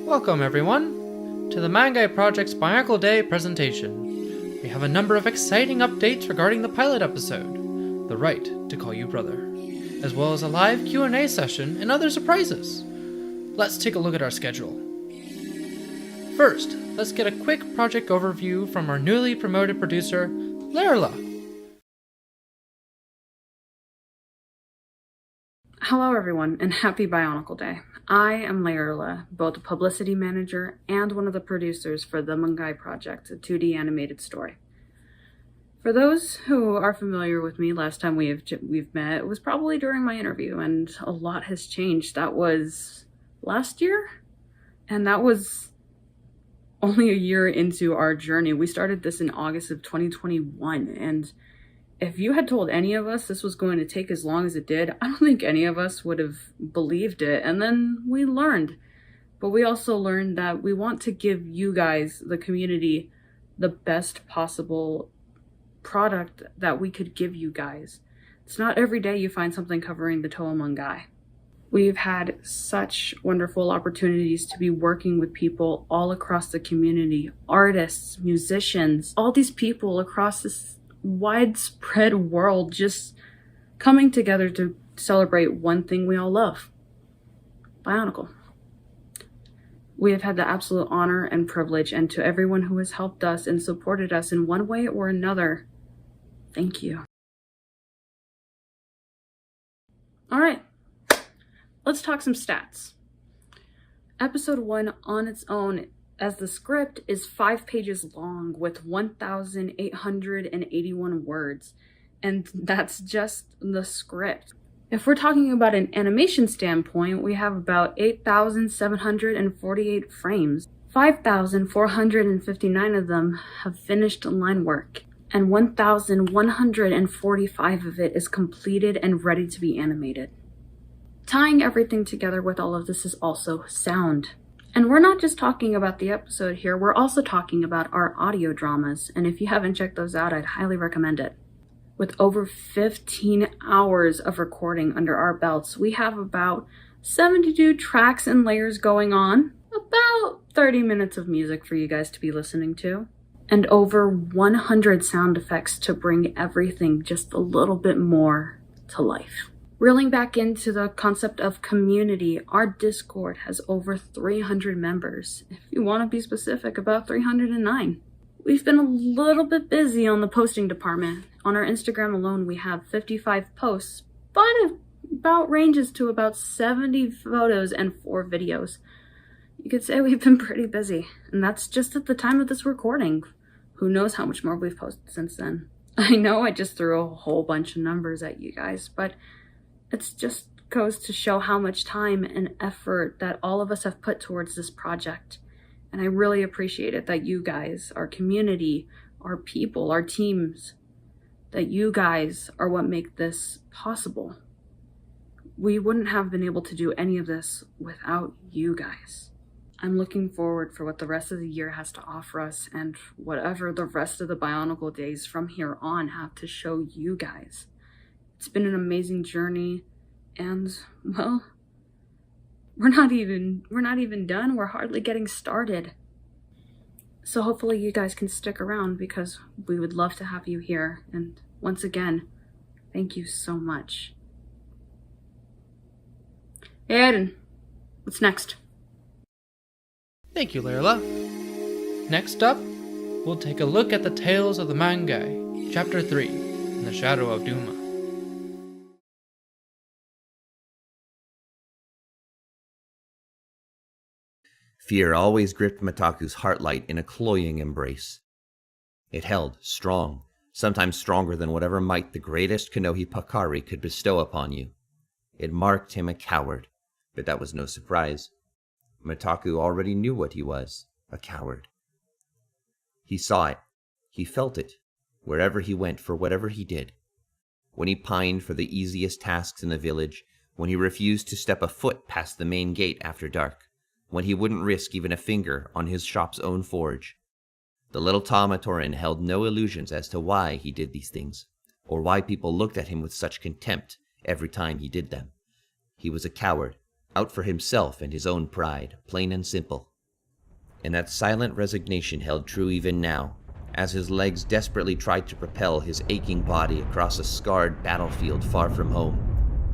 Welcome everyone to the Mangai Project's BIOnicle Day presentation. We have a number of exciting updates regarding the pilot episode, The Right to Call You Brother, as well as a live Q&A session and other surprises. Let's take a look at our schedule. First, let's get a quick project overview from our newly promoted producer, Layla. Hello everyone, and happy BIOnicle Day. I am Layla, both a publicity manager and one of the producers for the Mangai Project, a 2D animated story. For those who are familiar with me, last time we've met was probably during my interview, and a lot has changed. That was last year, and that was only a year into our journey. We started this in August of 2021, and if you had told any of us this was going to take as long as it did, I don't think any of us would have believed it. And then we learned. But we also learned that we want to give you guys, the community, the best possible product that we could give you guys. It's not every day you find something covering the Toa Mangai. We've had such wonderful opportunities to be working with people all across the community, artists, musicians, all these people across this widespread world just coming together to celebrate one thing we all love, BIOnicle. We have had the absolute honor and privilege, and to everyone who has helped us and supported us in one way or another, thank you. All right, let's talk some stats. Episode 1 on its own, as the script, is 5 pages long with 1,881 words, and that's just the script. If we're talking about an animation standpoint, we have about 8,748 frames. 5,459 of them have finished line work, and 1,145 of it is completed and ready to be animated. Tying everything together with all of this is also sound. And we're not just talking about the episode here, we're also talking about our audio dramas, and if you haven't checked those out, I'd highly recommend it. With over 15 hours of recording under our belts, we have about 72 tracks and layers going on, about 30 minutes of music for you guys to be listening to, and over 100 sound effects to bring everything just a little bit more to life. Reeling back into the concept of community, our Discord has over 300 members. If you want to be specific, about 309. We've been a little bit busy on the posting department. On our Instagram alone, we have 55 posts, but it about ranges to about 70 photos and 4 videos. You could say we've been pretty busy, and that's just at the time of this recording. Who knows how much more we've posted since then. I know I just threw a whole bunch of numbers at you guys, but it just goes to show how much time and effort that all of us have put towards this project. And I really appreciate it that you guys, our community, our people, our teams, that you guys are what make this possible. We wouldn't have been able to do any of this without you guys. I'm looking forward for what the rest of the year has to offer us and whatever the rest of the BIOnicle days from here on have to show you guys. It's been an amazing journey, and, well, we're not even done. We're hardly getting started. So hopefully you guys can stick around because we would love to have you here. And once again, thank you so much. Hey Aiden, what's next? Thank you, Layla. Next up, we'll take a look at the Tales of the Mangai, Chapter 3, In the Shadow of Duma. Fear always gripped Mataku's heartlight in a cloying embrace. It held, strong, sometimes stronger than whatever might the greatest Konohi Pakari could bestow upon you. It marked him a coward, but that was no surprise. Mataku already knew what he was, a coward. He saw it, he felt it, wherever he went for whatever he did. When he pined for the easiest tasks in the village, when he refused to step a foot past the main gate after dark, when he wouldn't risk even a finger on his shop's own forge. The little Tamatoran held no illusions as to why he did these things, or why people looked at him with such contempt every time he did them. He was a coward, out for himself and his own pride, plain and simple. And that silent resignation held true even now, as his legs desperately tried to propel his aching body across a scarred battlefield far from home.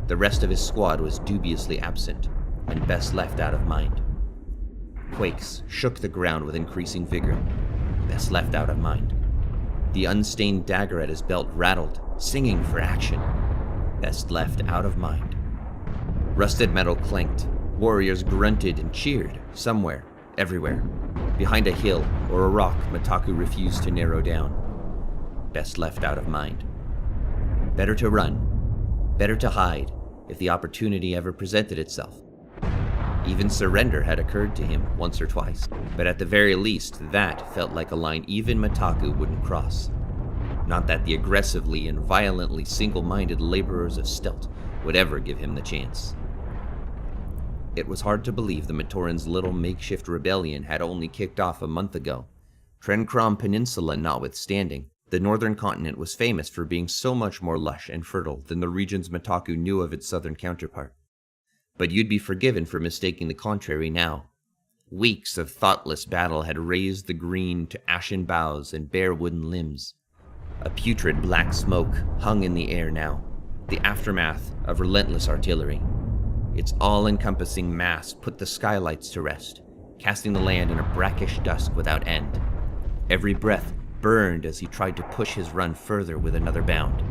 The rest of his squad was dubiously absent, and best left out of mind. Quakes shook the ground with increasing vigor, best left out of mind. The unstained dagger at his belt rattled, singing for action, best left out of mind. Rusted metal clanked, warriors grunted and cheered, somewhere, everywhere. Behind a hill or a rock Mataku refused to narrow down, best left out of mind. Better to run, better to hide, if the opportunity ever presented itself. Even surrender had occurred to him once or twice, but at the very least that felt like a line even Mataku wouldn't cross. Not that the aggressively and violently single-minded laborers of Stelt would ever give him the chance. It was hard to believe the Matoran's little makeshift rebellion had only kicked off a month ago. Trenkrom Peninsula notwithstanding, the northern continent was famous for being so much more lush and fertile than the regions Mataku knew of its southern counterpart. but you'd be forgiven for mistaking the contrary now. Weeks of thoughtless battle had raised the green to ashen boughs and bare wooden limbs. A putrid black smoke hung in the air now, the aftermath of relentless artillery. Its all-encompassing mass put the skylights to rest, casting the land in a brackish dusk without end. Every breath burned as he tried to push his run further with another bound.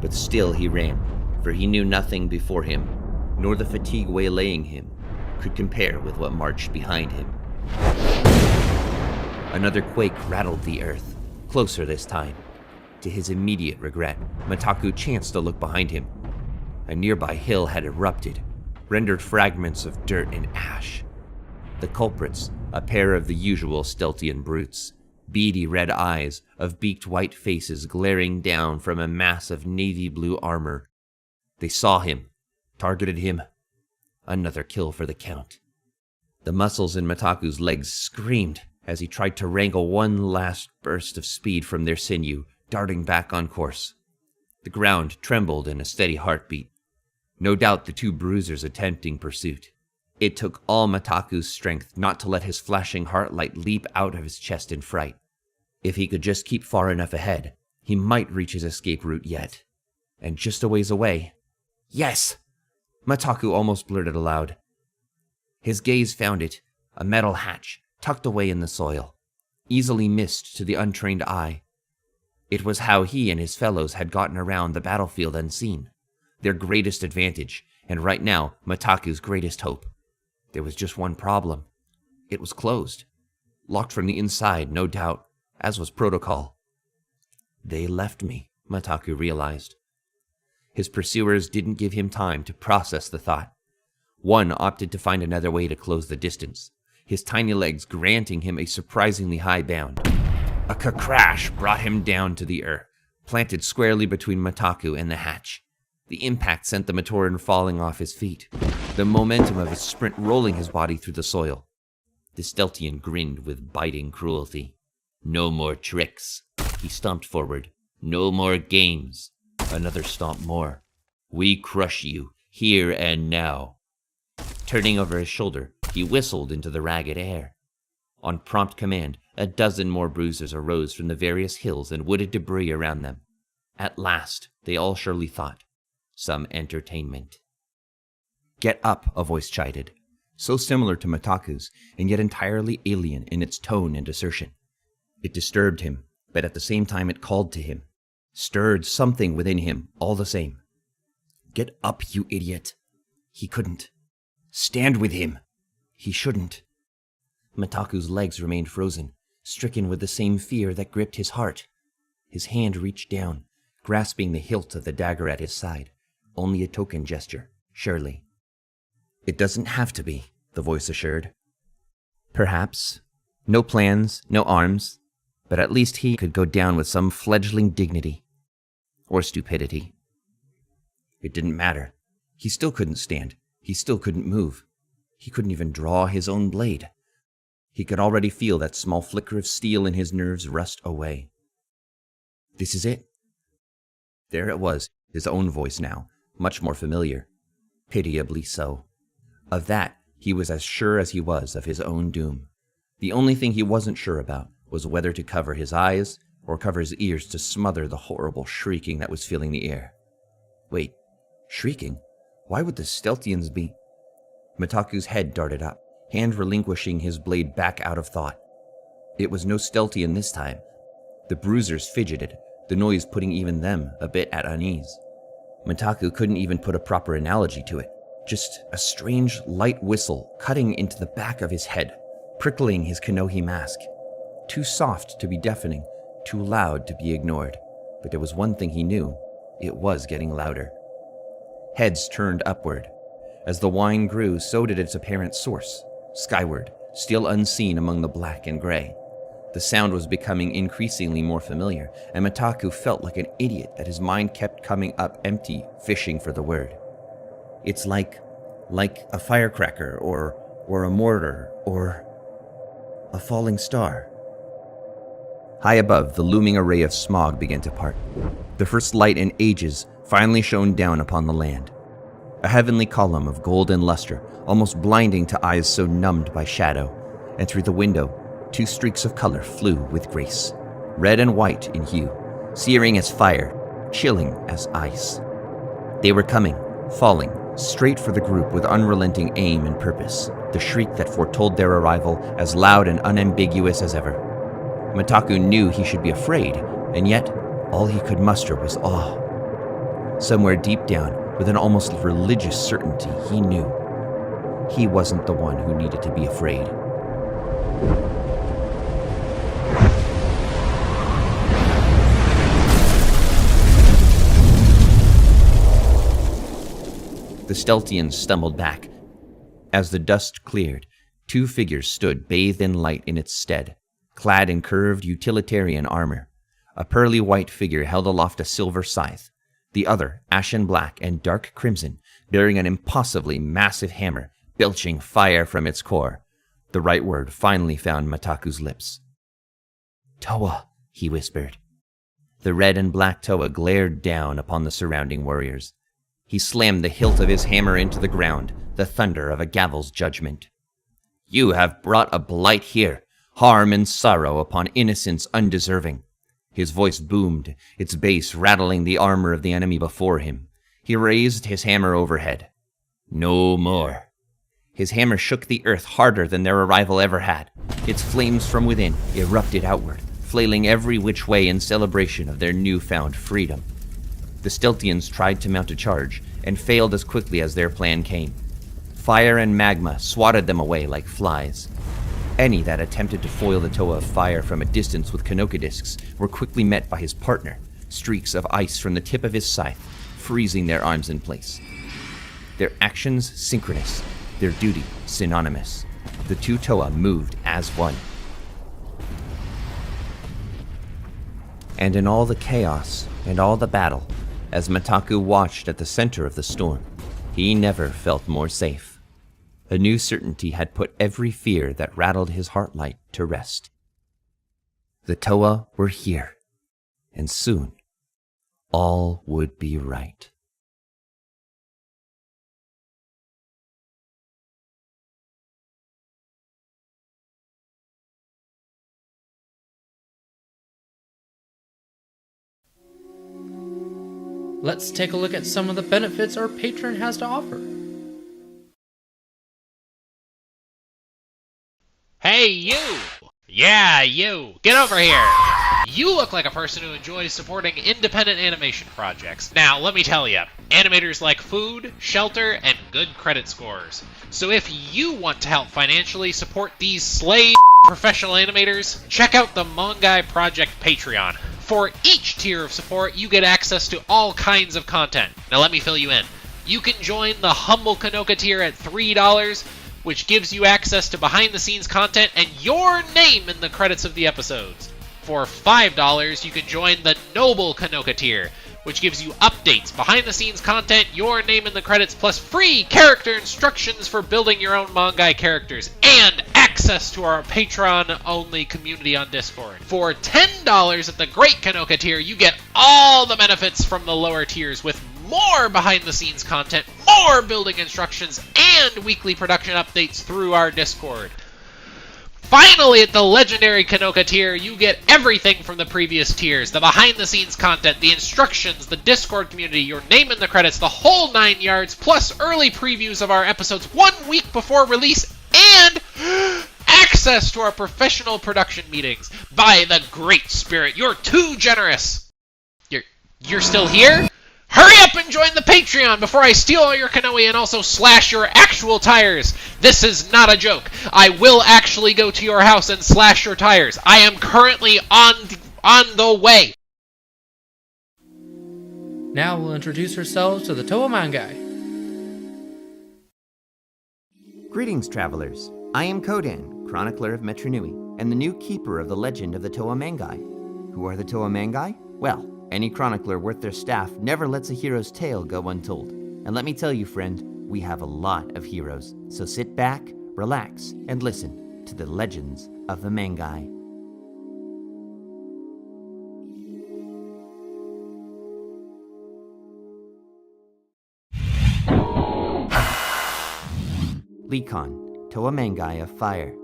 But still he ran, for he knew nothing before him, nor the fatigue waylaying him, could compare with what marched behind him. Another quake rattled the earth, closer this time. To his immediate regret, Mataku chanced to look behind him. A nearby hill had erupted, rendered fragments of dirt and ash. The culprits, a pair of the usual Steltian brutes, beady red eyes of beaked white faces glaring down from a mass of navy blue armor. They saw him, targeted him. Another kill for the Count. The muscles in Mataku's legs screamed as he tried to wrangle one last burst of speed from their sinew, darting back on course. The ground trembled in a steady heartbeat. No doubt the two bruisers attempting pursuit. It took all Mataku's strength not to let his flashing heart light leap out of his chest in fright. If he could just keep far enough ahead, he might reach his escape route yet. And just a ways away... Yes! Mataku almost blurted aloud. His gaze found it, a metal hatch tucked away in the soil, easily missed to the untrained eye. It was how he and his fellows had gotten around the battlefield unseen, their greatest advantage, and right now Mataku's greatest hope. There was just one problem. It was closed, locked from the inside, no doubt, as was protocol. They left me, Mataku realized. His pursuers didn't give him time to process the thought. One opted to find another way to close the distance, his tiny legs granting him a surprisingly high bound. A crash brought him down to the earth, planted squarely between Mataku and the hatch. The impact sent the Matoran falling off his feet, the momentum of his sprint rolling his body through the soil. The Steltian grinned with biting cruelty. No more tricks. He stomped forward. No more games. Another stomp more. We crush you, here and now. Turning over his shoulder, he whistled into the ragged air. On prompt command, a dozen more bruisers arose from the various hills and wooded debris around them. At last, they all surely thought, some entertainment. Get up, a voice chided, so similar to Mataku's, and yet entirely alien in its tone and assertion. It disturbed him, but at the same time it called to him, stirred something within him all the same. Get up, you idiot. He couldn't. Stand with him. He shouldn't. Mataku's legs remained frozen, stricken with the same fear that gripped his heart. His hand reached down, grasping the hilt of the dagger at his side. Only a token gesture, surely. It doesn't have to be, the voice assured. Perhaps. No plans, no arms, but at least he could go down with some fledgling dignity. Or stupidity. It didn't matter. He still couldn't stand. He still couldn't move. He couldn't even draw his own blade. He could already feel that small flicker of steel in his nerves rust away. This is it. There it was, his own voice now, much more familiar. Pitiably so. Of that, he was as sure as he was of his own doom. The only thing he wasn't sure about was whether to cover his eyes or cover his ears to smother the horrible shrieking that was filling the air. Wait, shrieking? Why would the Steltians be... Mataku's head darted up, hand relinquishing his blade back out of thought. It was no Steltian this time. The bruisers fidgeted, the noise putting even them a bit at unease. Mataku couldn't even put a proper analogy to it. Just a strange, light whistle cutting into the back of his head, prickling his Kanohi mask. Too soft to be deafening, too loud to be ignored. But there was one thing he knew. It was getting louder. Heads turned upward. As the whine grew, so did its apparent source, skyward, still unseen among the black and gray. The sound was becoming increasingly more familiar, and Mataku felt like an idiot that his mind kept coming up empty, fishing for the word. It's like a firecracker, or a mortar, or a falling star. High above, the looming array of smog began to part. The first light in ages finally shone down upon the land. a heavenly column of golden luster, almost blinding to eyes so numbed by shadow, and through the window, 2 streaks of color flew with grace, red and white in hue, searing as fire, chilling as ice. They were coming, falling, straight for the group with unrelenting aim and purpose, the shriek that foretold their arrival as loud and unambiguous as ever. Mitaku knew he should be afraid, and yet all he could muster was awe. Somewhere deep down, with an almost religious certainty, he knew he wasn't the one who needed to be afraid. The Steltians stumbled back. As the dust cleared, 2 figures stood bathed in light in its stead, clad in curved utilitarian armor. A pearly white figure held aloft a silver scythe, the other ashen black and dark crimson, bearing an impossibly massive hammer, belching fire from its core. The right word finally found Mitaku's lips. "Toa," he whispered. The red and black Toa glared down upon the surrounding warriors. He slammed the hilt of his hammer into the ground, the thunder of a gavel's judgment. "You have brought a blight here, harm and sorrow upon innocents undeserving." His voice boomed, its bass rattling the armor of the enemy before him. He raised his hammer overhead. "No more." His hammer shook the earth harder than their arrival ever had. Its flames from within erupted outward, flailing every which way in celebration of their newfound freedom. The Steltians tried to mount a charge, and failed as quickly as their plan came. Fire and magma swatted them away like flies. Any that attempted to foil the Toa of fire from a distance with Kanoka discs were quickly met by his partner, streaks of ice from the tip of his scythe, freezing their arms in place. Their actions synchronous, their duty synonymous. The 2 Toa moved as one. And in all the chaos and all the battle, as Mitaku watched at the center of the storm, he never felt more safe. A new certainty had put every fear that rattled his heartlight to rest. The Toa were here, and soon all would be right. Let's take a look at some of the benefits our patron has to offer. Hey, you! Yeah, you! Get over here! You look like a person who enjoys supporting independent animation projects. Now, let me tell you, animators like food, shelter, and good credit scores. So if you want to help financially support these slave professional animators, check out the Mangai Project Patreon. For each tier of support, you get access to all kinds of content. Now let me fill you in. You can join the humble Kanoka tier at $3, which gives you access to behind-the-scenes content and your name in the credits of the episodes. For $5, you can join the Noble Kanoka tier, which gives you updates, behind-the-scenes content, your name in the credits, plus free character instructions for building your own Mangai characters, and access to our Patreon-only community on Discord. For $10 at the Great Kanoka tier, you get all the benefits from the lower tiers with more behind-the-scenes content, more building instructions, and weekly production updates through our Discord. Finally, at the legendary Kanoka tier, you get everything from the previous tiers. The behind-the-scenes content, the instructions, the Discord community, your name in the credits, the whole 9 yards, plus early previews of our episodes 1 week before release, and access to our professional production meetings. By the Great Spirit, you're too generous! You're still here? Hurry up and join the Patreon before I steal all your Kanoe and also slash your actual tires. This is not a joke. I will actually go to your house and slash your tires. I am currently on the way. Now we'll introduce ourselves to the Toa Mangai. Greetings, travelers. I am Kodan, chronicler of Metronui, and the new keeper of the legend of the Toa Mangai. Who are the Toa Mangai? Well, any chronicler worth their staff never lets a hero's tale go untold. And let me tell you, friend, we have a lot of heroes. So sit back, relax, and listen to the legends of the Mangai. Likon, Toa Mangai of Fire.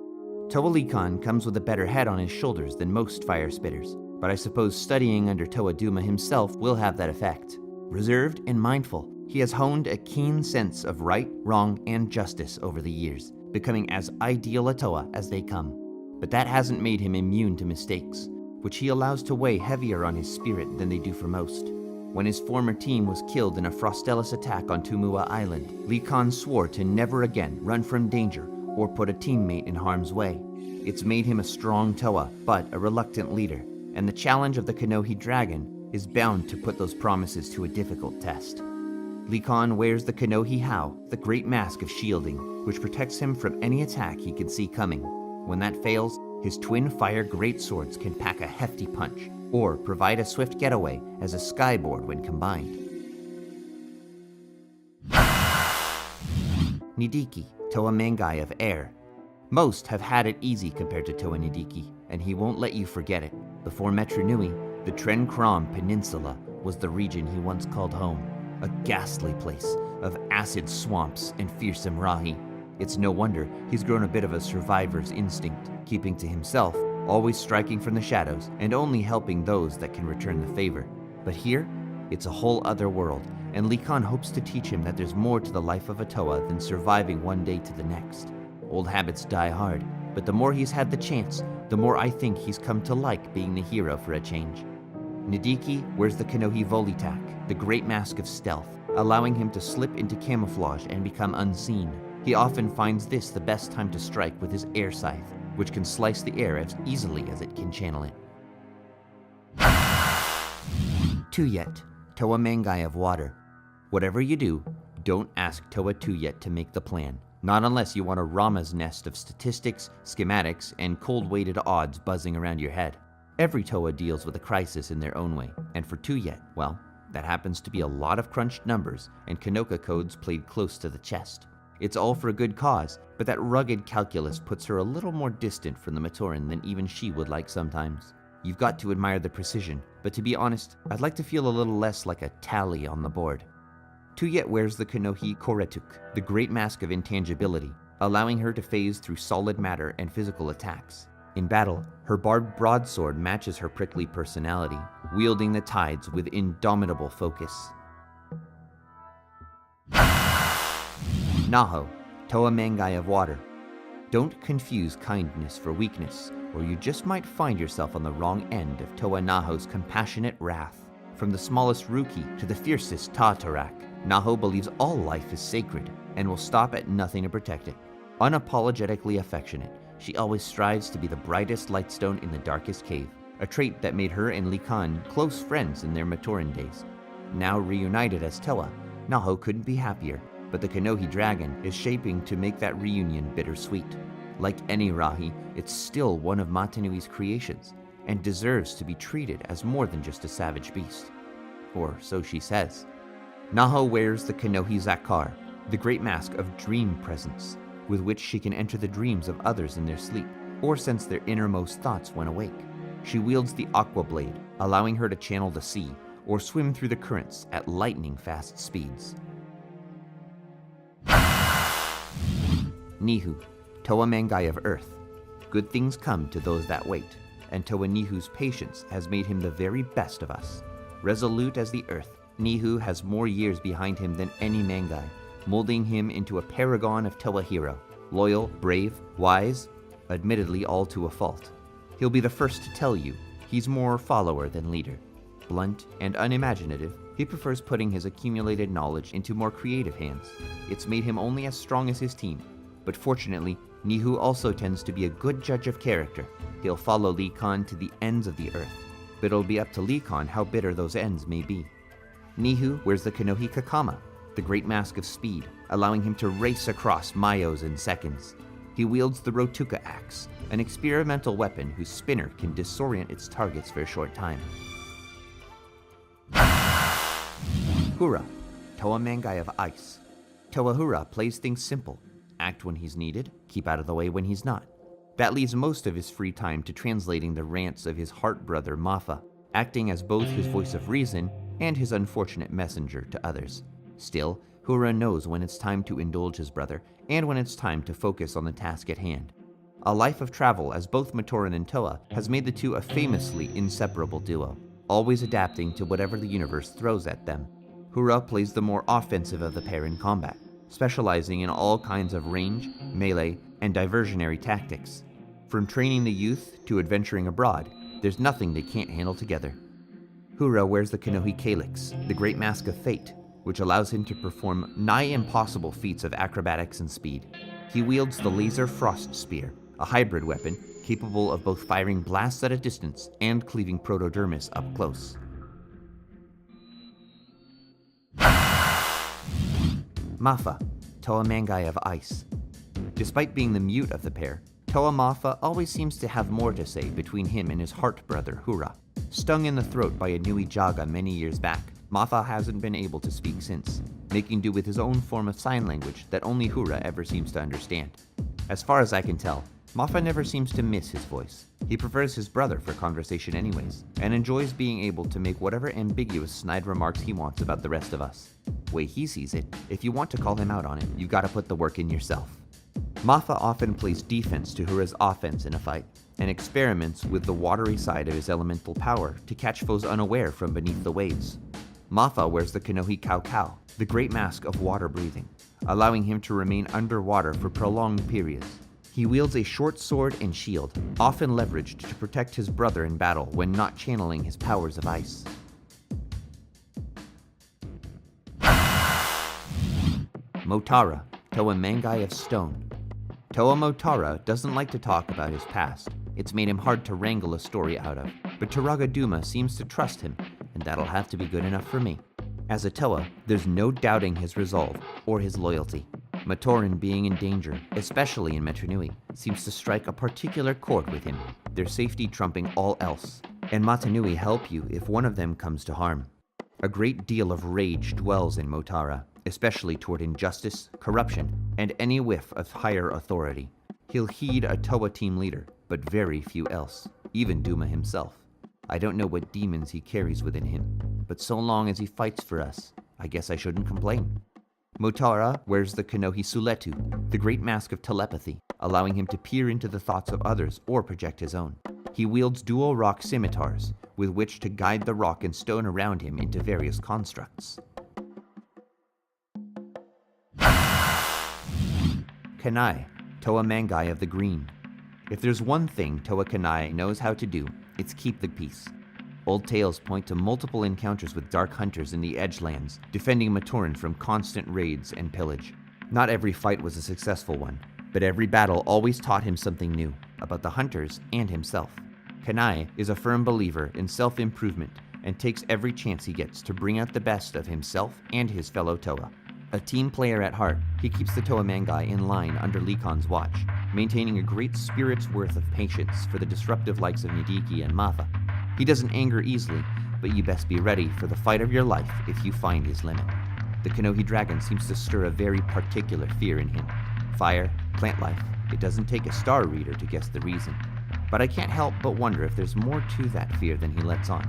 Toa Likon comes with a better head on his shoulders than most fire spitters, but I suppose studying under Toa Duma himself will have that effect. Reserved and mindful, he has honed a keen sense of right, wrong, and justice over the years, becoming as ideal a Toa as they come. But that hasn't made him immune to mistakes, which he allows to weigh heavier on his spirit than they do for most. When his former team was killed in a Frostellus attack on Tumua Island, Likon swore to never again run from danger or put a teammate in harm's way. It's made him a strong Toa, but a reluctant leader, and the challenge of the Kanohi Dragon is bound to put those promises to a difficult test. Likon wears the Kanohi Hau, the great mask of shielding, which protects him from any attack he can see coming. When that fails, his twin fire greatswords can pack a hefty punch, or provide a swift getaway as a skyboard when combined. Nidiki, Toa Mangai of Air. Most have had it easy compared to Toa Nidiki, and he won't let you forget it. Before Metru Nui, the Tren Kram Peninsula was the region he once called home, a ghastly place of acid swamps and fearsome rahi. It's no wonder he's grown a bit of a survivor's instinct, keeping to himself, always striking from the shadows, and only helping those that can return the favor. But here, it's a whole other world, and Likon hopes to teach him that there's more to the life of a Toa than surviving one day to the next. Old habits die hard, but the more he's had the chance, the more I think he's come to like being the hero for a change. Nidiki wears the Kanohi Volitak, the great mask of stealth, allowing him to slip into camouflage and become unseen. He often finds this the best time to strike with his air scythe, which can slice the air as easily as it can channel it. Tuyet, Toa Mangai of Water. Whatever you do, don't ask Toa Tuyet to make the plan. Not unless you want a Rama's nest of statistics, schematics, and cold-weighted odds buzzing around your head. Every Toa deals with a crisis in their own way, and for Tuyet, well, that happens to be a lot of crunched numbers and Kanoka codes played close to the chest. It's all for a good cause, but that rugged calculus puts her a little more distant from the Matoran than even she would like sometimes. You've got to admire the precision, but to be honest, I'd like to feel a little less like a tally on the board. Tuyet wears the Kanohi Koretuk, the great mask of intangibility, allowing her to phase through solid matter and physical attacks. In battle, her barbed broadsword matches her prickly personality, wielding the tides with indomitable focus. Naho, Toa Mangai of Water. Don't confuse kindness for weakness, or you just might find yourself on the wrong end of Toa Naho's compassionate wrath. From the smallest Ruki to the fiercest Ta-Tarak, Naho believes all life is sacred and will stop at nothing to protect it. Unapologetically affectionate, she always strives to be the brightest lightstone in the darkest cave, a trait that made her and Likon close friends in their Matoran days. Now reunited as Toa, Naho couldn't be happier, but the Kanohi Dragon is shaping to make that reunion bittersweet. Like any Rahi, it's still one of Matanui's creations, and deserves to be treated as more than just a savage beast. Or so she says. Naho wears the Kanohi Zakar, the great mask of dream presence, with which she can enter the dreams of others in their sleep, or sense their innermost thoughts when awake. She wields the Aqua Blade, allowing her to channel the sea, or swim through the currents at lightning-fast speeds. Nihu, Toa Mangai of Earth. Good things come to those that wait, and Toa Nihu's patience has made him the very best of us. Resolute as the earth, Nihu has more years behind him than any Mangai, molding him into a paragon of Toa hero. Loyal, brave, wise, admittedly all to a fault. He'll be the first to tell you he's more follower than leader. Blunt and unimaginative, he prefers putting his accumulated knowledge into more creative hands. It's made him only as strong as his team, but fortunately, Nihu also tends to be a good judge of character. He'll follow Likon to the ends of the earth, but it'll be up to Likon how bitter those ends may be. Nihu wears the Kanohi Kakama, the great mask of speed, allowing him to race across Mayos in seconds. He wields the Rotuka axe, an experimental weapon whose spinner can disorient its targets for a short time. Hura, Toa Mangai of Ice. Toa Hura plays things simple. Act when he's needed, keep out of the way when he's not. That leaves most of his free time to translating the rants of his heart brother Mafa, acting as both his voice of reason and his unfortunate messenger to others. Still, Hura knows when it's time to indulge his brother, and when it's time to focus on the task at hand. A life of travel as both Matoran and Toa has made the two a famously inseparable duo, always adapting to whatever the universe throws at them. Hura plays the more offensive of the pair in combat, specializing in all kinds of range, melee, and diversionary tactics. From training the youth to adventuring abroad, there's nothing they can't handle together. Hura wears the Kanohi Calyx, the Great Mask of Fate, which allows him to perform nigh impossible feats of acrobatics and speed. He wields the Laser Frost Spear, a hybrid weapon capable of both firing blasts at a distance and cleaving protodermis up close. Mafa, Toa Mangai of Ice. Despite being the mute of the pair, Toa Mafa always seems to have more to say between him and his heart brother Hura. Stung in the throat by a Nui Jaga many years back, Mafa hasn't been able to speak since, making do with his own form of sign language that only Hura ever seems to understand. As far as I can tell, Mafa never seems to miss his voice. He prefers his brother for conversation anyways, and enjoys being able to make whatever ambiguous snide remarks he wants about the rest of us. Way he sees it, if you want to call him out on it, you gotta put the work in yourself. Mafa often plays defense to Hura's offense in a fight, and experiments with the watery side of his elemental power to catch foes unaware from beneath the waves. Mafa wears the Kanohi Kau, the Great Mask of Water Breathing, allowing him to remain underwater for prolonged periods. He wields a short sword and shield, often leveraged to protect his brother in battle when not channeling his powers of ice. Motara, Toa Mangai of Stone. Toa Motara doesn't like to talk about his past. It's made him hard to wrangle a story out of, but Turaga Duma seems to trust him, and that'll have to be good enough for me. As a Toa, there's no doubting his resolve or his loyalty. Matoran being in danger, especially in Metru Nui, seems to strike a particular chord with him, their safety trumping all else, and Matanui help you if one of them comes to harm. A great deal of rage dwells in Motara, especially toward injustice, corruption, and any whiff of higher authority. He'll heed a Toa team leader, but very few else, even Duma himself. I don't know what demons he carries within him, but so long as he fights for us, I guess I shouldn't complain. Motara wears the Kanohi Suletu, the Great Mask of Telepathy, allowing him to peer into the thoughts of others or project his own. He wields dual rock scimitars, with which to guide the rock and stone around him into various constructs. Kanai, Toa Mangai of the Green. If there's one thing Toa Kanai knows how to do, it's keep the peace. Old tales point to multiple encounters with dark hunters in the Edgelands, defending Matoran from constant raids and pillage. Not every fight was a successful one, but every battle always taught him something new, about the hunters and himself. Kanai is a firm believer in self-improvement and takes every chance he gets to bring out the best of himself and his fellow Toa. A team player at heart, he keeps the Toa Mangai in line under Likon's watch, maintaining a great spirit's worth of patience for the disruptive likes of Nidiki and Mafa. He doesn't anger easily, but you best be ready for the fight of your life if you find his limit. The Kanohi dragon seems to stir a very particular fear in him. Fire, plant life, it doesn't take a star reader to guess the reason. But I can't help but wonder if there's more to that fear than he lets on.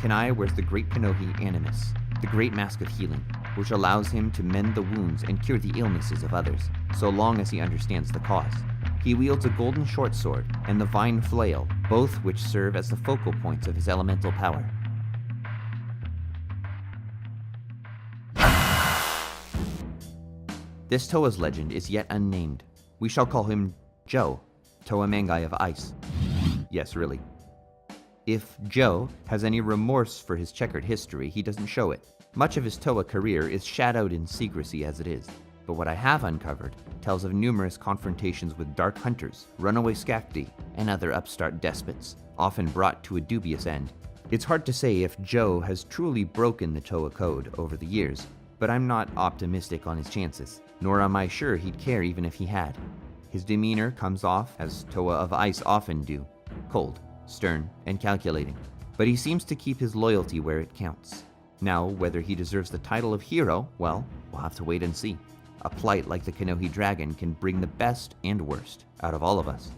Kanai wears the Great Kanohi Animus, the Great Mask of Healing, which allows him to mend the wounds and cure the illnesses of others, so long as he understands the cause. He wields a golden short sword and the vine flail, both which serve as the focal points of his elemental power. This Toa's legend is yet unnamed. We shall call him Joe, Toa Mangai of Ice. Yes, really. If Joe has any remorse for his checkered history, he doesn't show it. Much of his Toa career is shadowed in secrecy as it is, but what I have uncovered tells of numerous confrontations with dark hunters, runaway Skakdi, and other upstart despots, often brought to a dubious end. It's hard to say if Joe has truly broken the Toa code over the years, but I'm not optimistic on his chances, nor am I sure he'd care even if he had. His demeanor comes off, as Toa of Ice often do, cold, stern, and calculating, but he seems to keep his loyalty where it counts. Now, whether he deserves the title of hero, well, we'll have to wait and see. A plight like the Kanohi dragon can bring the best and worst out of all of us.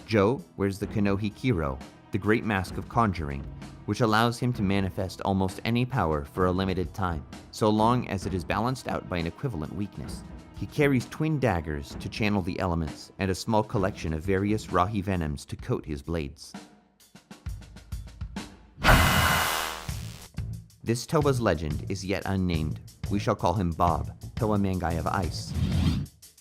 Joe wears the Kanohi Kiro, the Great Mask of Conjuring, which allows him to manifest almost any power for a limited time, so long as it is balanced out by an equivalent weakness. He carries twin daggers to channel the elements and a small collection of various Rahi venoms to coat his blades. This Toa's legend is yet unnamed. We shall call him Bob, Toa Mangai of Ice.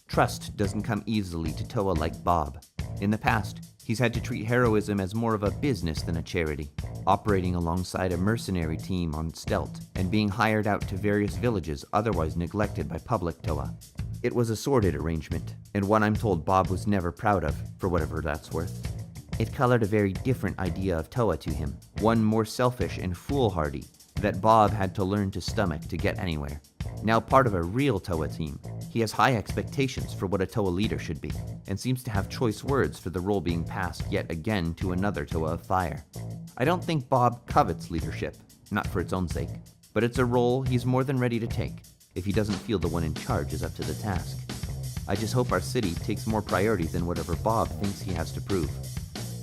Trust doesn't come easily to Toa like Bob. In the past, he's had to treat heroism as more of a business than a charity, operating alongside a mercenary team on stealth and being hired out to various villages otherwise neglected by public Toa. It was a sordid arrangement, and one I'm told Bob was never proud of, for whatever that's worth. It colored a very different idea of Toa to him, one more selfish and foolhardy, that Bob had to learn to stomach to get anywhere. Now part of a real Toa team, he has high expectations for what a Toa leader should be, and seems to have choice words for the role being passed yet again to another Toa of Fire. I don't think Bob covets leadership, not for its own sake, but it's a role he's more than ready to take, if he doesn't feel the one in charge is up to the task. I just hope our city takes more priority than whatever Bob thinks he has to prove.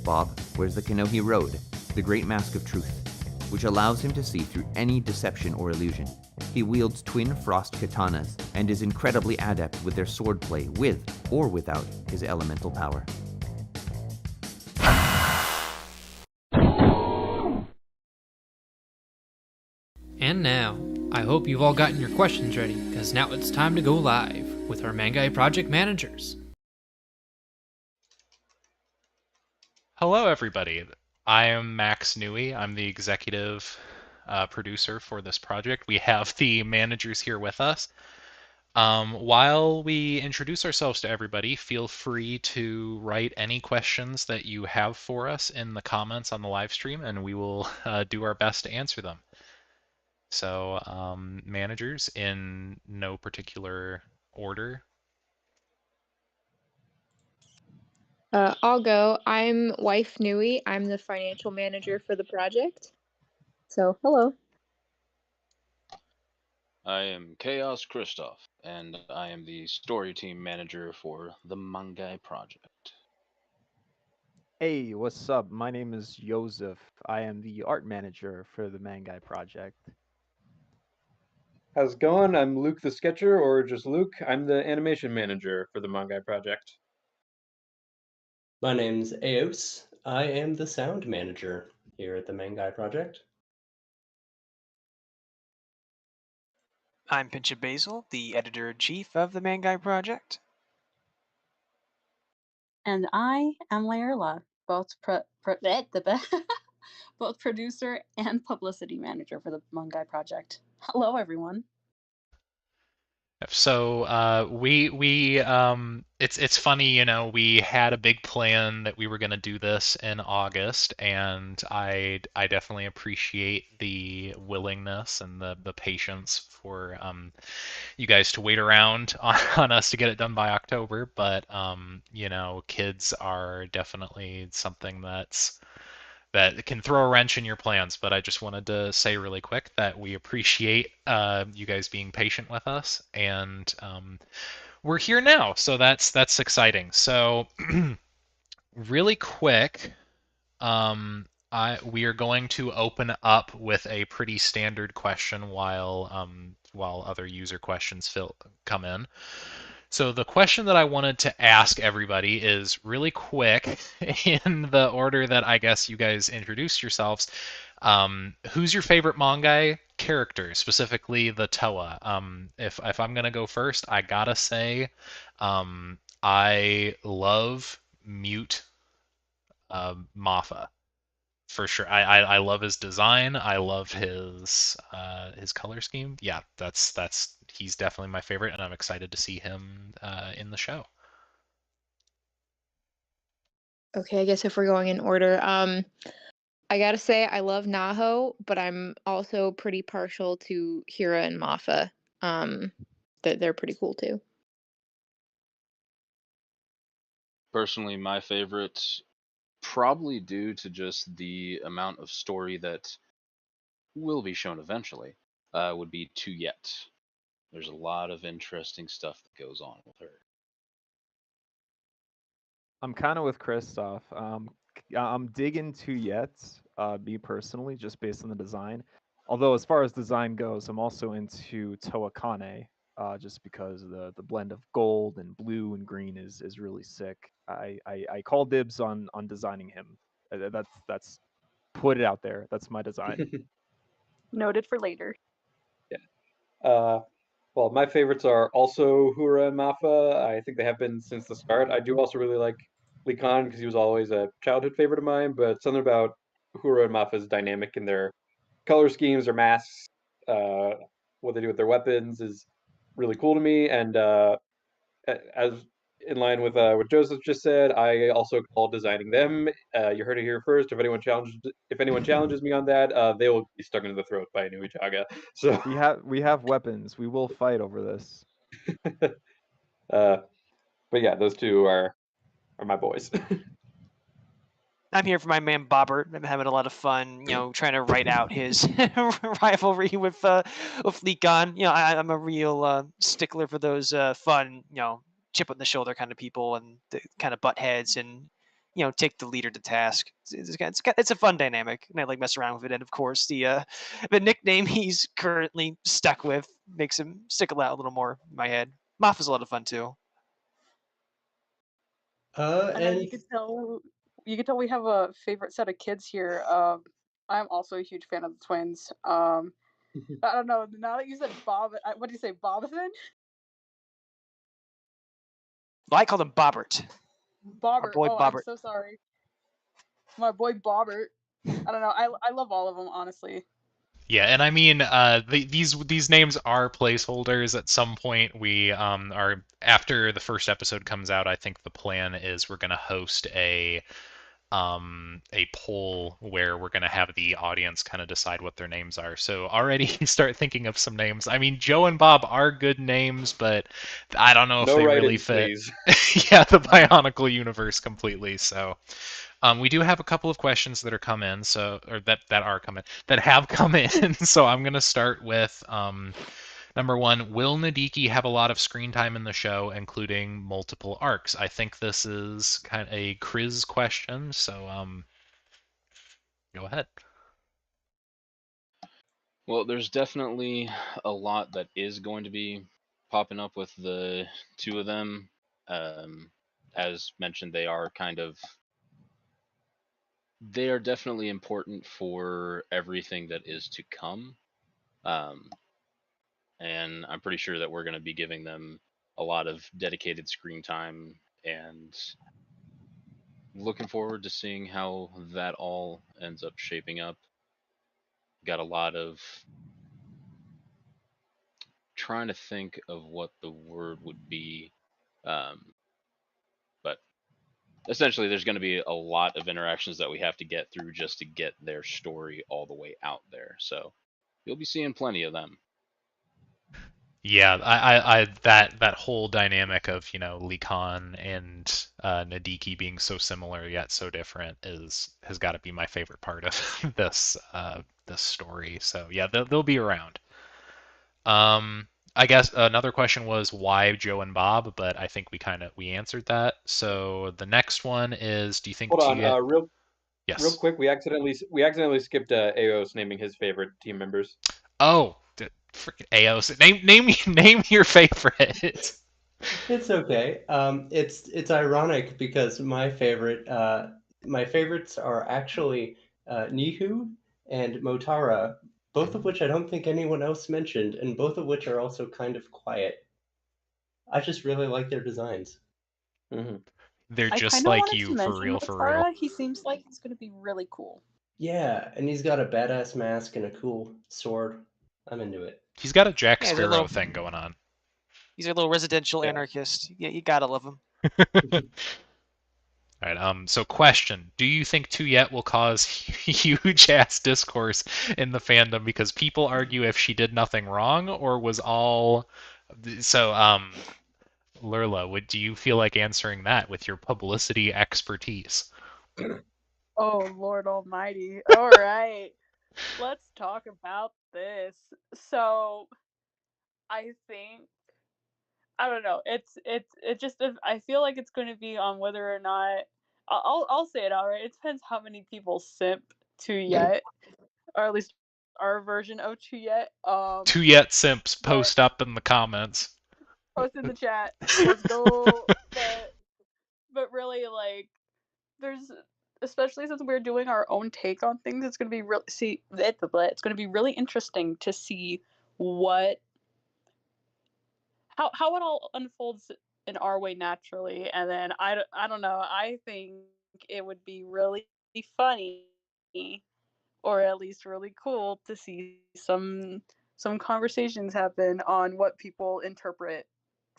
Bob wears the Kanohi Road, the great mask of truth, which allows him to see through any deception or illusion. He wields twin frost katanas and is incredibly adept with their swordplay with or without his elemental power. And now, I hope you've all gotten your questions ready, because now it's time to go live with our Mangai Project managers. Hello, everybody. I am Max Newey. I'm the executive producer for this project. We have the managers here with us. While we introduce ourselves to everybody, feel free to write any questions that you have for us in the comments on the live stream, and we will do our best to answer them. So, managers, in no particular order. I'll go. I'm Wife Nui. I'm the financial manager for the project. So, hello. I am Chaos Christoph, and I am the story team manager for the Mangai Project. Hey, what's up? My name is Joseph. I am the art manager for the Mangai Project. How's it going? I'm Luke the Sketcher, or just Luke. I'm the animation manager for the Mangai Project. My name's Eos. I am the sound manager here at the Mangai Project. I'm Pincha Basil, the editor-in-chief of the Mangai Project. And I am Layerla, both both producer and publicity manager for the Mangai Project. Hello, everyone. So it's funny, you know, we had a big plan that we were going to do this in August, and I definitely appreciate the willingness and the patience for you guys to wait around on us to get it done by October. But you know, kids are definitely something that can throw a wrench in your plans. But I just wanted to say really quick that we appreciate you guys being patient with us, and we're here now, so that's exciting. So really quick, we are going to open up with a pretty standard question while other user questions come in. So the question that I wanted to ask everybody is really quick in the order that I guess you guys introduced yourselves. Who's your favorite Mangai character, specifically the Toa? If I'm gonna go first, I gotta say, I love Mute Maffa. For sure. I love his design. I love his color scheme. Yeah, that's he's definitely my favorite, and I'm excited to see him in the show. Okay, I guess if we're going in order, I gotta say I love Naho, but I'm also pretty partial to Hira and Mafa. They're pretty cool too. Personally, my favorite, probably due to just the amount of story that will be shown eventually, would be Tuyet. There's a lot of interesting stuff that goes on with her. I'm kind of with Christoph. I'm digging Tuyet. me personally, just based on the design. Although as far as design goes, I'm also into Toa Kane, just because the blend of gold and blue and green is really sick. I call dibs on designing him. That's put it out there. That's my design. Noted for later. Well, my favorites are also Hura and Mafa. I think they have been since the start. I do also really like Lee Khan because he was always a childhood favorite of mine, but something about Hura and Mafa's dynamic in their color schemes, their masks, uh, what they do with their weapons is really cool to me. And as in line with what Joseph just said, I also call designing them. You heard it here first. If anyone challenges me on that, they will be stuck into the throat by Inuichaga. So, We have weapons. We will fight over this. uh, but yeah, those two are my boys. I'm here for my man Bobbert. I'm having a lot of fun, trying to write out his rivalry with Leakon. I'm a real stickler for those fun, chip on the shoulder kind of people and the kind of butt heads and take the leader to task. It's a fun dynamic, and I like mess around with it. And of course, the nickname he's currently stuck with makes him stick out a little more in my head. Moff is a lot of fun too. I know And you can tell we have a favorite set of kids here. I'm also a huge fan of the twins. I don't know. Now that you said Bob, what do you say, Bobathan? I call him Bobbert. Our Bobbert. boy Oh, I'm Bobbert. so sorry. My boy Bobbert. I don't know. I love all of them, honestly. Yeah, and I mean, these names are placeholders. At some point, we are after the first episode comes out. I think the plan is we're gonna host a poll where we're gonna have the audience kind of decide what their names are. So already start thinking of some names. I mean, Joe and Bob are good names, but I don't know if No they really write-ins, fit. please. Yeah, the BIOnicle universe completely. So. We do have a couple of questions that are come in, that have come in. So I'm gonna start with number one. Will Nadiki have a lot of screen time in the show, including multiple arcs? I think this is kind of a Kriz question. So go ahead. Well, there's definitely a lot that is going to be popping up with the two of them. As mentioned, they are definitely important for everything that is to come. Um, and I'm pretty sure that we're going to be giving them a lot of dedicated screen time, and looking forward to seeing how that all ends up shaping up. Got a lot of trying to think of what the word would be, um, but essentially there's going to be a lot of interactions that we have to get through just to get their story all the way out there. So you'll be seeing plenty of them. Yeah, I that whole dynamic of Lee Khan and Nadiki being so similar yet so different has got to be my favorite part of this story. So yeah, they'll be around. I guess another question was why Joe and Bob, but I think we answered that. So the next one is, do you think Hold on, Tia? real Yes. quick. We accidentally skipped Aos naming his favorite team members. Oh, freaking Aos. Name your favorite. it's okay. It's ironic because my favorites are actually Nihu and Motara, both of which I don't think anyone else mentioned, and both of which are also kind of quiet. I just really like their designs. Hmm. They're I just kind of like wanted you, to for mention real, for real. Motara. He seems like he's going to be really cool. Yeah, and he's got a badass mask and a cool sword. I'm into it. He's got a Jack Yeah, he's a Sparrow little thing going on. residential Yeah. anarchist. Yeah, you gotta love him. All right. So question: do you think Tuyet will cause huge ass discourse in the fandom because people argue if she did nothing wrong or was all so? Lurla, do you feel like answering that with your publicity expertise? Oh, Lord Almighty. All right. Let's talk about this. So, I think I don't know. It just I feel like it's going to be on whether or not I'll say it outright. It depends how many people simp Tuyet, or at least our version of Tuyet. Two yet simps But post up in the comments. post in the chat. Let's go. But really, like, there's, especially since we're doing our own take on things, it's gonna be it's gonna be really interesting to see what how it all unfolds in our way naturally, and then I don't know. I think it would be really funny, or at least really cool, to see some conversations happen on what people interpret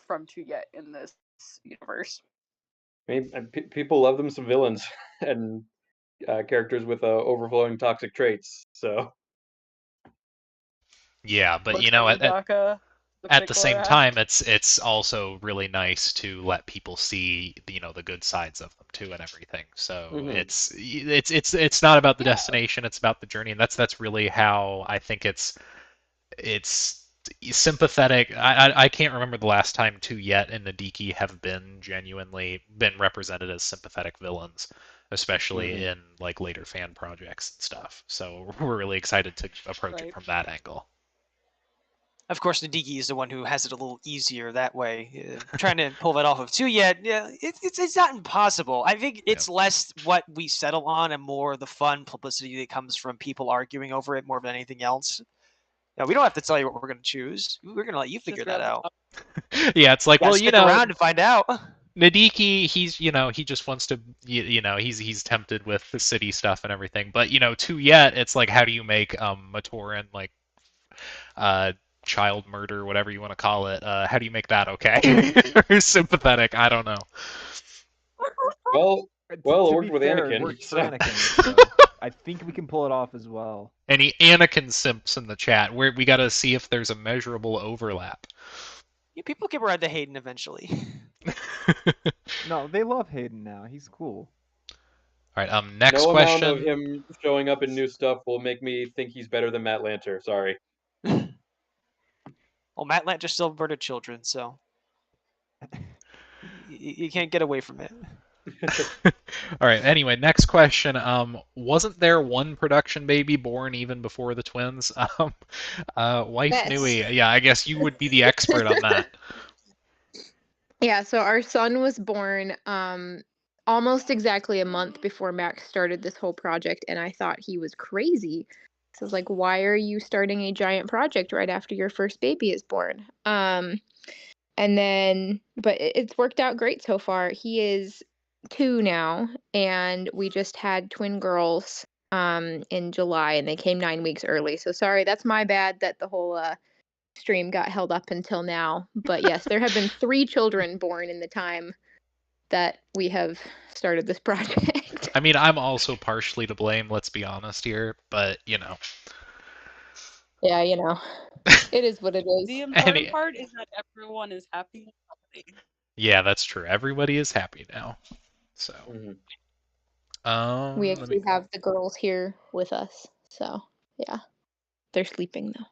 from Tuyet in this universe. I mean, people love them some villains and characters with overflowing toxic traits. So Yeah, but Looks like Udaka, at the pickle same rat. time, it's also really nice to let people see the good sides of them too and everything. So it's not about the destination; it's about the journey, and that's really how I think it's sympathetic. I can't remember the last time two yet in Nadiki have been genuinely been represented as sympathetic villains, especially in like later fan projects and stuff. So we're really excited to approach it from that angle. Of course, Nadiki is the one who has it a little easier that way. Trying to pull that off of Tuyet, yeah, it's not impossible. I think it's less what we settle on and more the fun publicity that comes from people arguing over it more than anything else. Yeah, we don't have to tell you what we're going to choose. We're going to let you figure that out. Yeah, it's like, well, stick around and find out. Nadiki, he's he just wants to he's tempted with the city stuff and everything. But Tuyet, it's like, how do you make Matoran like child murder, whatever you want to call it? How do you make that okay? Or sympathetic? I don't know. Well, it worked with fair, Anakin. It worked for So. Anakin, so I think we can pull it off as well. Any Anakin simps in the chat? We got to see if there's a measurable overlap. Yeah, people get around to Hayden eventually. No, they love Hayden now. He's cool. All right. Next no question. amount of him showing up in new stuff will make me think he's better than Matt Lanter. Sorry. Well, Matt Lanter still murdered children, so you can't get away from it. All right. Anyway, next question. Wasn't there one production baby born even before the twins? Wife Yes. Nui. Yeah, I guess you would be the expert on that. Yeah, so our son was born almost exactly a month before Max started this whole project, and I thought he was crazy. So I was like, why are you starting a giant project right after your first baby is born? And then, but it's worked out great so far. He is 2 now, and we just had twin girls in July, and they came 9 weeks early. So sorry, that's my bad that the whole stream got held up until now. But yes, there have been 3 children born in the time that we have started this project. I mean, I'm also partially to blame, let's be honest here, but Yeah, it is what it is. The important part is that everyone is happy and healthy. Yeah, that's true. Everybody is happy now. So we actually have the girls here with us. So yeah. They're sleeping though.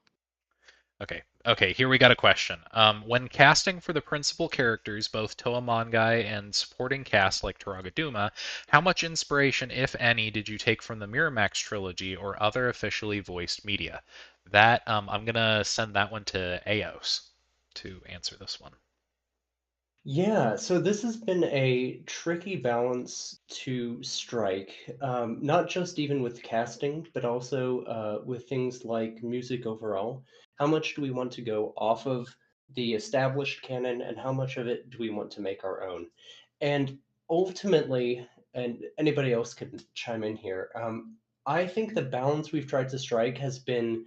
Okay, here we got a question. When casting for the principal characters, both Toa Mangai and supporting cast like Taragaduma, how much inspiration, if any, did you take from the Miramax trilogy or other officially voiced media? That I'm gonna send that one to Eos to answer this one. Yeah, so this has been a tricky balance to strike, not just even with casting, but also with things like music overall. How much do we want to go off of the established canon, and how much of it do we want to make our own? And ultimately, and anybody else can chime in here, I think the balance we've tried to strike has been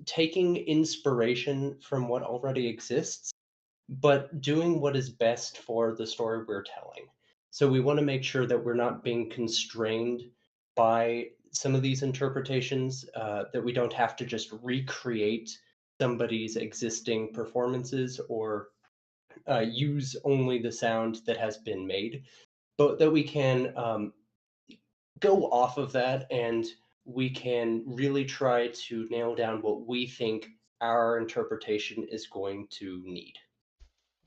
taking inspiration from what already exists but doing what is best for the story we're telling. So we want to make sure that we're not being constrained by some of these interpretations, that we don't have to just recreate somebody's existing performances or use only the sound that has been made, but that we can go off of that and we can really try to nail down what we think our interpretation is going to need.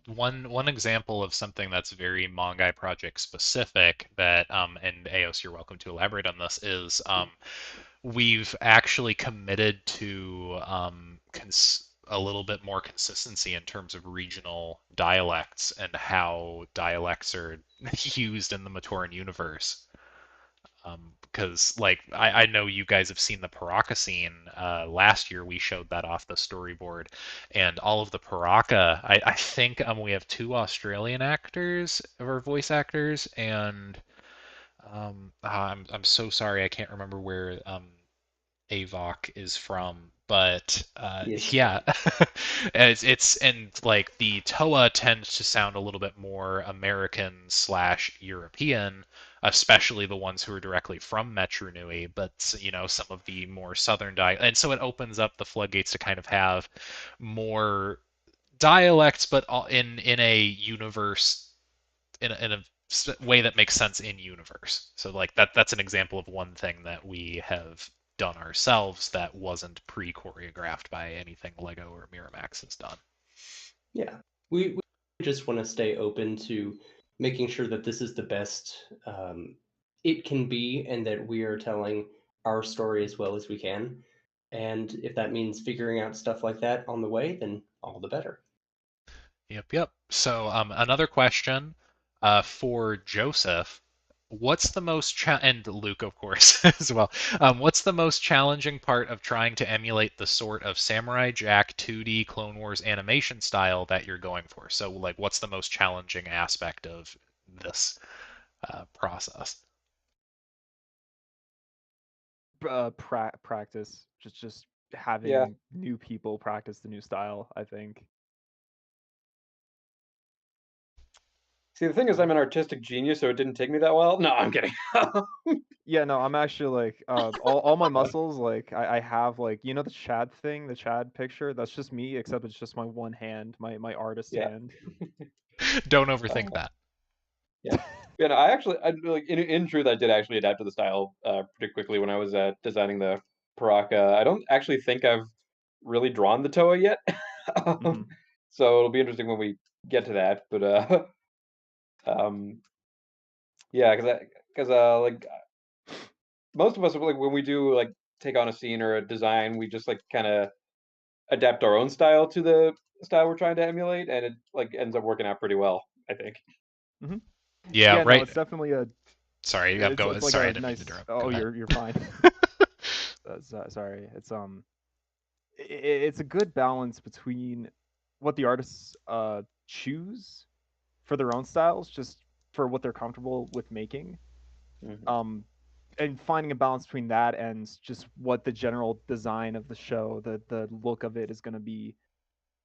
one example of something that's very Mangai Project specific that and Aos, you're welcome to elaborate on this, is we've actually committed to a little bit more consistency in terms of regional dialects and how dialects are used in the Matoran universe. Because like I know you guys have seen the Paraka scene. Last year we showed that off the storyboard, and all of the Paraka. I think we have two Australian actors or voice actors, and I'm so sorry I can't remember where Avok is from, but The yeah, estate. it's and like the Toa tends to sound a little bit more American slash European, especially the ones who are directly from Metru Nui. But you know, some of the more southern and so it opens up the floodgates to kind of have more dialects, but in a universe in a way that makes sense in universe. So like that's an example of one thing that we have done ourselves that wasn't pre-choreographed by anything Lego or Miramax has done. Yeah, we just want to stay open to making sure that this is the best it can be, and that we are telling our story as well as we can. And if that means figuring out stuff like that on the way, then all the better. Yep. So another question for Joseph. What's the most and Luke, of course, as well. What's the most challenging part of trying to emulate the sort of Samurai Jack 2D Clone Wars animation style that you're going for? So, like, what's the most challenging aspect of this process? Practice, just Yeah. having new people practice the new style, I think. See, the thing is, I'm an artistic genius, so it didn't take me that well. No, I'm kidding. Yeah, no, I'm actually like all my muscles, like I have, like, you know, the Chad thing, the Chad picture, that's just me, except it's just my one hand, my artist Yeah. hand. Don't Uh, overthink that. yeah. Yeah, no, I like in truth, I did actually adapt to the style pretty quickly when I was designing the Paraka. I don't actually think I've really drawn the Toa yet, Hmm. so it'll be interesting when we get to that. But um, yeah, because like most of us, like when we do like take on a scene or a design, we just like kind of adapt our own style to the style we're trying to emulate, and it like ends up working out pretty well, I think. Hmm. Yeah, Yeah, no, right. it's definitely a Sorry, I'm going. it's like Sorry, I a didn't mean to nice. interrupt. Go Oh, ahead. you're fine. Sorry. It's it's a good balance between what the artists choose for their own styles, just for what they're comfortable with making. Mhm. Um, and finding a balance between that and just what the general design of the show, the look of it is going to be.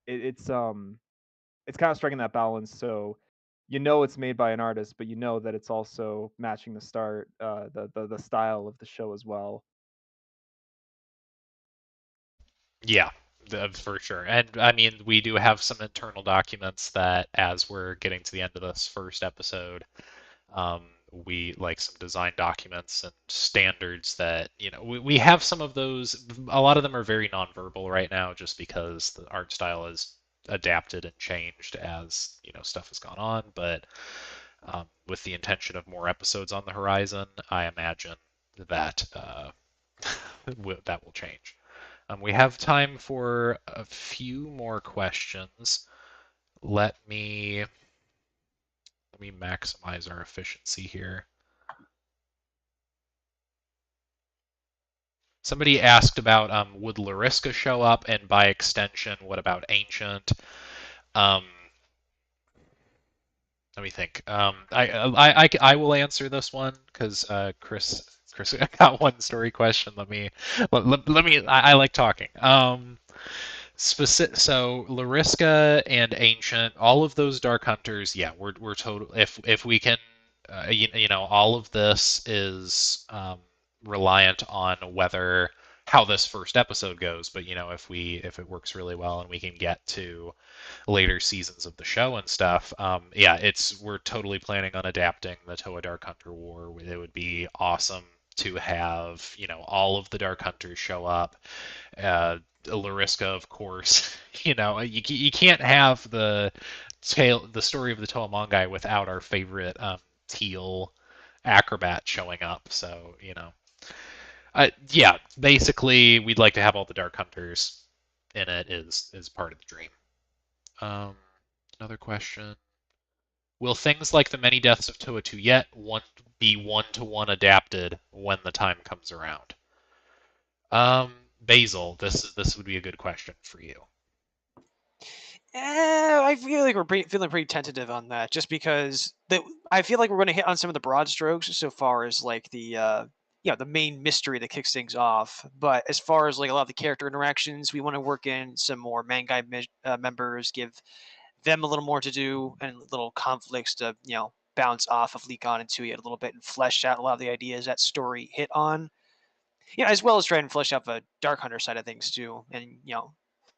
It's kind of striking that balance. So you know it's made by an artist, but you know that it's also matching the style of the show as well. Yeah, for sure. And I mean, we do have some internal documents that, as we're getting to the end of this first episode, um, we like some design documents and standards that, you know, we have some of those. A lot of them are very nonverbal right now just because the art style is adapted and changed as, you know, stuff has gone on. But with the intention of more episodes on the horizon, I imagine that that will change. We have time for a few more questions. Let me maximize our efficiency here. Somebody asked about would Lariska show up, and by extension, what about Ancient? Um, Let me think. I will answer this one because Chris got one story question. Let me. I like talking. So Lariska and Ancient, all of those Dark Hunters, yeah, we're total. If we can, you know, all of this is reliant on whether how this first episode goes. But you know, if it works really well and we can get to later seasons of the show and stuff, yeah, we're totally planning on adapting the Toa Dark Hunter War. It would be awesome to have, you know, all of the Dark Hunters show up. Lariska, of course. You can't have the story of the Toa Mangai without our favorite teal acrobat showing up. So yeah, basically, we'd like to have all the Dark Hunters in it is part of the dream. Another question. Will things like the many deaths of Toa 2 yet be one-to-one adapted when the time comes around? Basil, this would be a good question for you. I feel like we're feeling pretty tentative on that, just because I feel like we're going to hit on some of the broad strokes so far as like the main mystery that kicks things off. But as far as like a lot of the character interactions, we want to work in some more Mangai members, give them a little more to do and little conflicts to bounce off of Leakon and Tui a little bit and flesh out a lot of the ideas that story hit on. As well as try and flesh out the Dark Hunter side of things too, and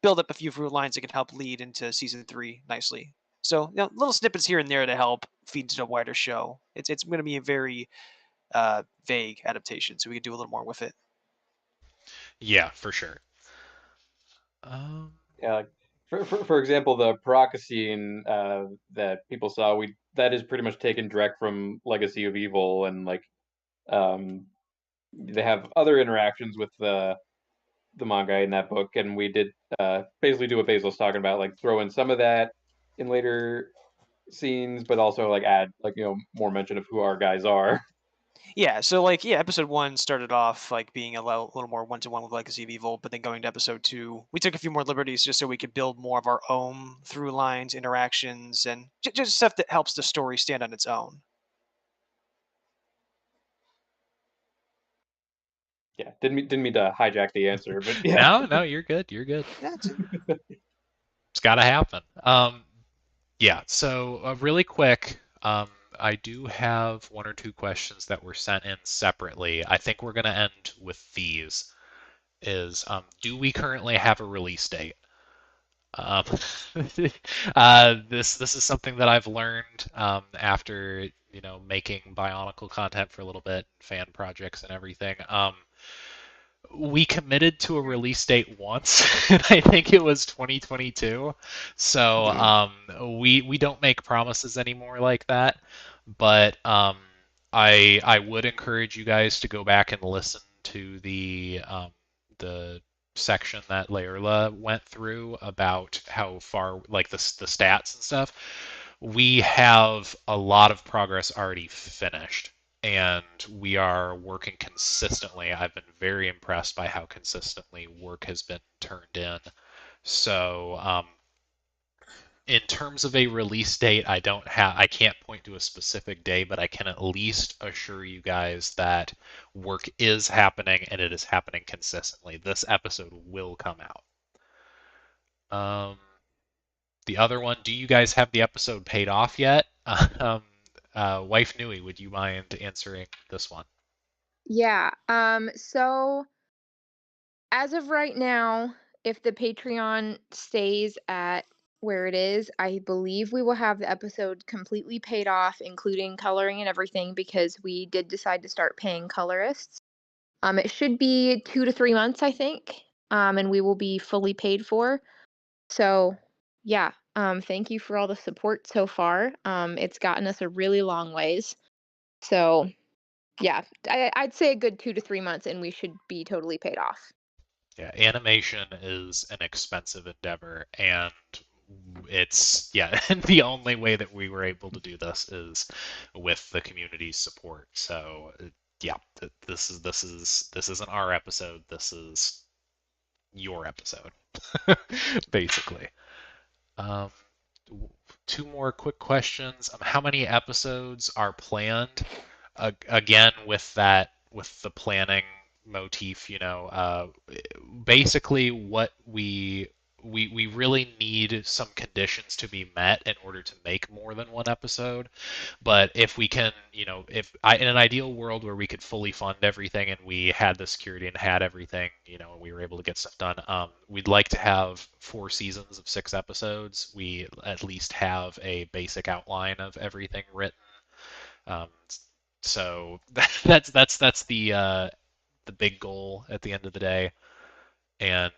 build up a few through lines that can help lead into season 3 nicely. So little snippets here and there to help feed into a wider show. It's going to be a very vague adaptation, so we can do a little more with it. Yeah, for sure. Yeah, like for example, the Paraka scene that people saw, that is pretty much taken direct from Legacy of Evil, and like they have other interactions with the manga in that book, and we did basically do what Basil's talking about, like throw in some of that in later scenes, but also like add like more mention of who our guys are. Yeah, so episode 1 started off like being a little more one-to-one with Legacy of Evil, but then going to episode 2, we took a few more liberties just so we could build more of our own through lines, interactions, and just stuff that helps the story stand on its own. Yeah, didn't mean to hijack the answer, but yeah. No, you're good. You're good. That's It's got to happen. Yeah. So really quick, I do have one or two questions that were sent in separately. I think we're going to end with these. Do we currently have a release date? Um, this is something that I've learned after making BIOnicle content for a little bit, fan projects and everything. We committed to a release date once, and I think it was 2022. So we don't make promises anymore like that. But I would encourage you guys to go back and listen to the section that Layerla went through about how far, like the stats and stuff. We have a lot of progress already finished, and we are working consistently. I've been very impressed by how consistently work has been turned in. So, in terms of a release date, I can't point to a specific day, but I can at least assure you guys that work is happening and it is happening consistently. This episode will come out. The other one, do you guys have the episode paid off yet? Wife Nui, would you mind answering this one? Yeah. So as of right now, if the Patreon stays at where it is, I believe we will have the episode completely paid off, including coloring and everything, because we did decide to start paying colorists. It should be 2 to 3 months, I think, and we will be fully paid for. So, yeah, thank you for all the support so far. It's gotten us a really long ways. So, yeah, I'd say a good 2 to 3 months, and we should be totally paid off. Yeah, animation is an expensive endeavor, and and the only way that we were able to do this is with the community's support. So, yeah, this isn't our episode. This is your episode, basically. Um, two more quick questions. How many episodes are planned? Again, with the planning motif, basically what we really need some conditions to be met in order to make more than one episode. But if we can, in an ideal world where we could fully fund everything and we had the security and had everything, and we were able to get stuff done, we'd like to have 4 seasons of 6 episodes. We at least have a basic outline of everything written. So that's the big goal at the end of the day. And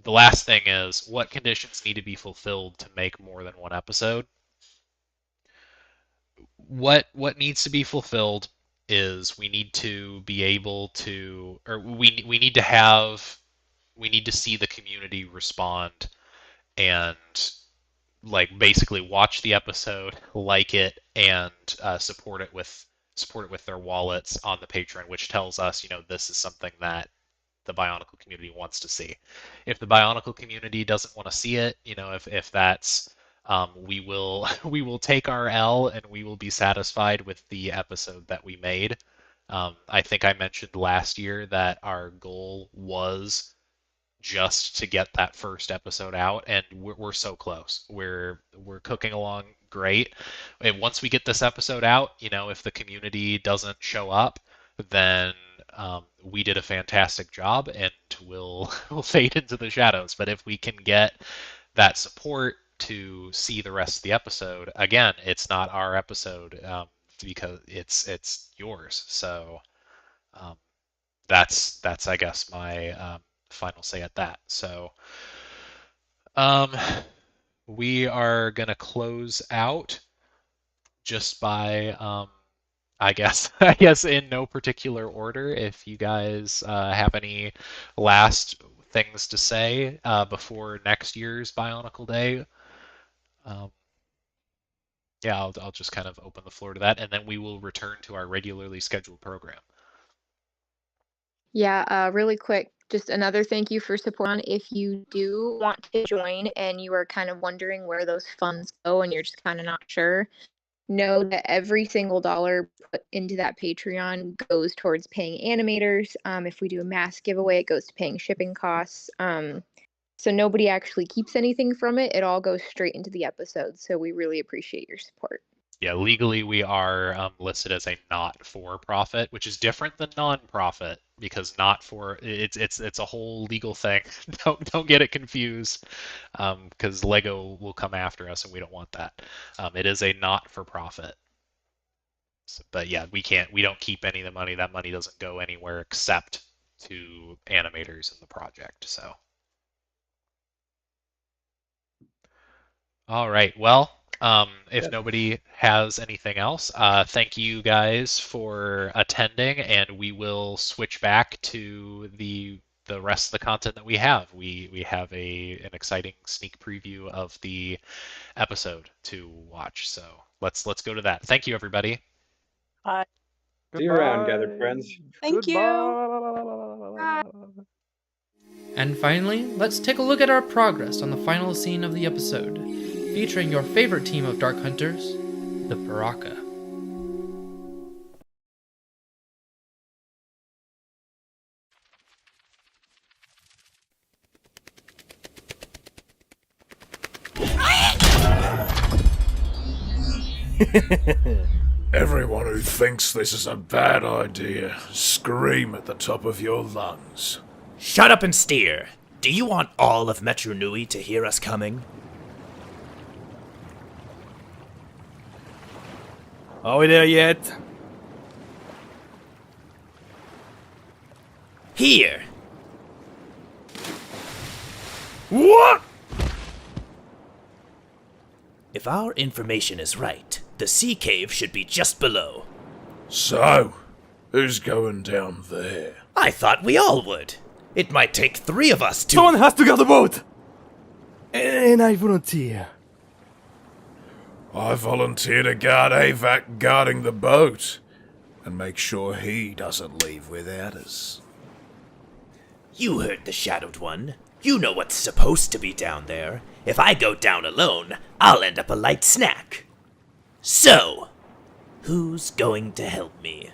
the last thing is, what conditions need to be fulfilled to make more than one episode? What needs to be fulfilled is we need to be able to, or we need to have, we need to see the community respond and like basically watch the episode, like it, and support it with their wallets on the Patreon, which tells us, this is something that the BIOnicle community wants to see. If the BIOnicle community doesn't want to see it, if that's we will we will take our L and we will be satisfied with the episode that we made. I think I mentioned last year that our goal was just to get that first episode out, and we're so close. We're cooking along great. And once we get this episode out, if the community doesn't show up, then we did a fantastic job, and we'll fade into the shadows. But if we can get that support to see the rest of the episode, again, it's not our episode, because it's yours. So that's I guess my final say at that. So we are gonna close out just by I guess in no particular order. If you guys have any last things to say before next year's BIOnicle Day, yeah, I'll just kind of open the floor to that, and then we will return to our regularly scheduled program. Yeah, really quick, just another thank you for support. If you do want to join and you are kind of wondering where those funds go and you're just kind of not sure, know that every single dollar put into that Patreon goes towards paying animators. If we do a mass giveaway, it goes to paying shipping costs. So nobody actually keeps anything from it. It all goes straight into the episode. So we really appreciate your support. Yeah, legally we are listed as a not-for-profit, which is different than non-profit, because not for it's a whole legal thing. Don't get it confused, because Lego will come after us, and we don't want that. It is a not-for-profit. So, but yeah, we don't keep any of the money. That money doesn't go anywhere except to animators in the project. So, all right, well. If nobody has anything else, thank you guys for attending, and we will switch back to the rest of the content that we have. We have an exciting sneak preview of the episode to watch. So let's go to that. Thank you, everybody. Bye. See you around, gathered friends. Thank you. Goodbye. And finally, let's take a look at our progress on the final scene of the episode, featuring your favorite team of Dark Hunters, the Baraka. Everyone who thinks this is a bad idea, scream at the top of your lungs. Shut up and steer. Do you want all of Metro Nui to hear us coming? Are we there yet? Here! What? If our information is right, the sea cave should be just below. So, who's going down there? I thought we all would. It might take 3 of us to— Someone has to guard the boat! And I volunteer. I volunteer to guard Avac guarding the boat, and make sure he doesn't leave without us. You heard the Shadowed One. You know what's supposed to be down there. If I go down alone, I'll end up a light snack. So, who's going to help me?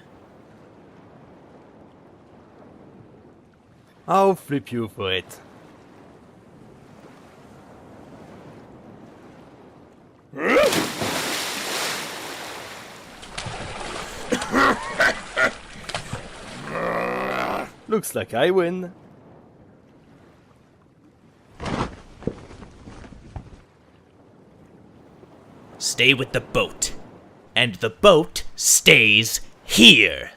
I'll flip you for it. Looks like I win. Stay with the boat. And the boat stays here.